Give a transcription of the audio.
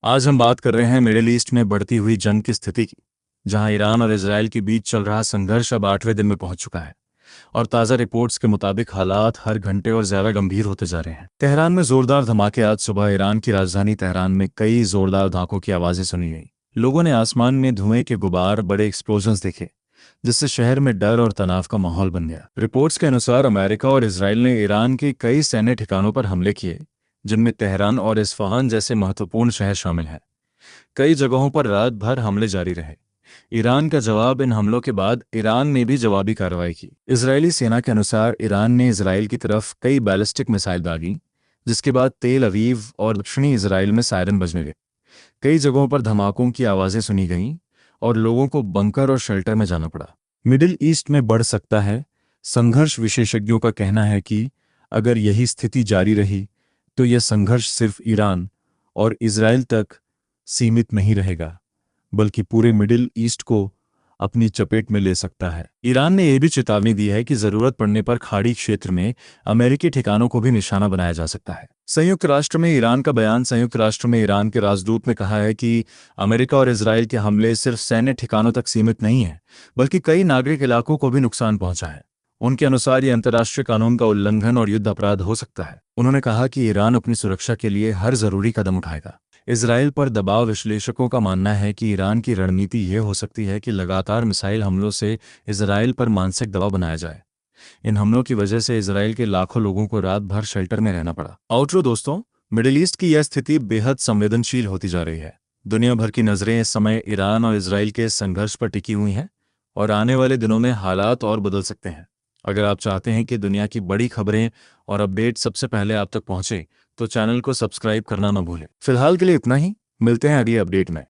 आज हम बात कर रहे हैं मिडिल ईस्ट में बढ़ती हुई जंग की स्थिति की, जहां ईरान और इजराइल के बीच चल रहा संघर्ष अब 8वें दिन में पहुंच चुका है। और ताज़ा रिपोर्ट्स के मुताबिक हालात हर घंटे और ज्यादा गंभीर होते जा रहे हैं। तेहरान में जोरदार धमाके। आज सुबह ईरान की राजधानी तेहरान में कई जोरदार धमाकों की आवाजें सुनी गई। लोगों ने आसमान में धुएं के गुबार, बड़े एक्सप्लोजन्स देखे, जिससे शहर में डर और तनाव का माहौल बन गया। रिपोर्ट्स के अनुसार अमेरिका और इसराइल ने ईरान के कई सैन्य ठिकानों पर हमले किए, जिनमें तेहरान और इस्फहान जैसे महत्वपूर्ण शहर शामिल हैं। कई जगहों पर रात भर हमले जारी रहे। ईरान का जवाब। इन हमलों के बाद ईरान ने भी जवाबी कार्रवाई की। इजरायली सेना के अनुसार ईरान ने इजराइल की तरफ कई बैलिस्टिक मिसाइल दागी, जिसके बाद तेल अवीव और दक्षिणी इजराइल में सायरन बजने लगे। कई जगहों पर धमाकों की आवाजें सुनी गईं और लोगों को बंकर और शेल्टर में जाना पड़ा। मिडिल ईस्ट में बढ़ सकता है संघर्ष। विशेषज्ञों का कहना है कि अगर यही स्थिति जारी रही तो यह संघर्ष सिर्फ ईरान और इजराइल तक सीमित नहीं रहेगा, बल्कि पूरे मिडिल ईस्ट को अपनी चपेट में ले सकता है। ईरान ने यह भी चेतावनी दी है कि जरूरत पड़ने पर खाड़ी क्षेत्र में अमेरिकी ठिकानों को भी निशाना बनाया जा सकता है। संयुक्त राष्ट्र में ईरान का बयान। संयुक्त राष्ट्र में ईरान के राजदूत ने कहा है कि अमेरिका और इजराइल के हमले सिर्फ सैन्य ठिकानों तक सीमित नहीं है, बल्कि कई नागरिक इलाकों को भी नुकसान पहुंचा है। उनके अनुसार यह अंतर्राष्ट्रीय कानून का उल्लंघन और युद्ध अपराध हो सकता है। उन्होंने कहा कि ईरान अपनी सुरक्षा के लिए हर जरूरी कदम उठाएगा। इजराइल पर दबाव। विश्लेषकों का मानना है कि ईरान की रणनीति यह हो सकती है कि लगातार मिसाइल हमलों से इजराइल पर मानसिक दबाव बनाया जाए। इन हमलों की वजह से इजराइल के लाखों लोगों को रात भर शेल्टर में रहना पड़ा। आउटरो दोस्तों, मिडिल ईस्ट की यह स्थिति बेहद संवेदनशील होती जा रही है। दुनिया भर की नजरें इस समय ईरान और इजराइल के संघर्ष पर टिकी हुई हैं और आने वाले दिनों में हालात और बदल सकते हैं। अगर आप चाहते हैं कि दुनिया की बड़ी खबरें और अपडेट सबसे पहले आप तक पहुंचे, तो चैनल को सब्सक्राइब करना न भूलें। फिलहाल के लिए इतना ही। मिलते हैं अगली अपडेट में।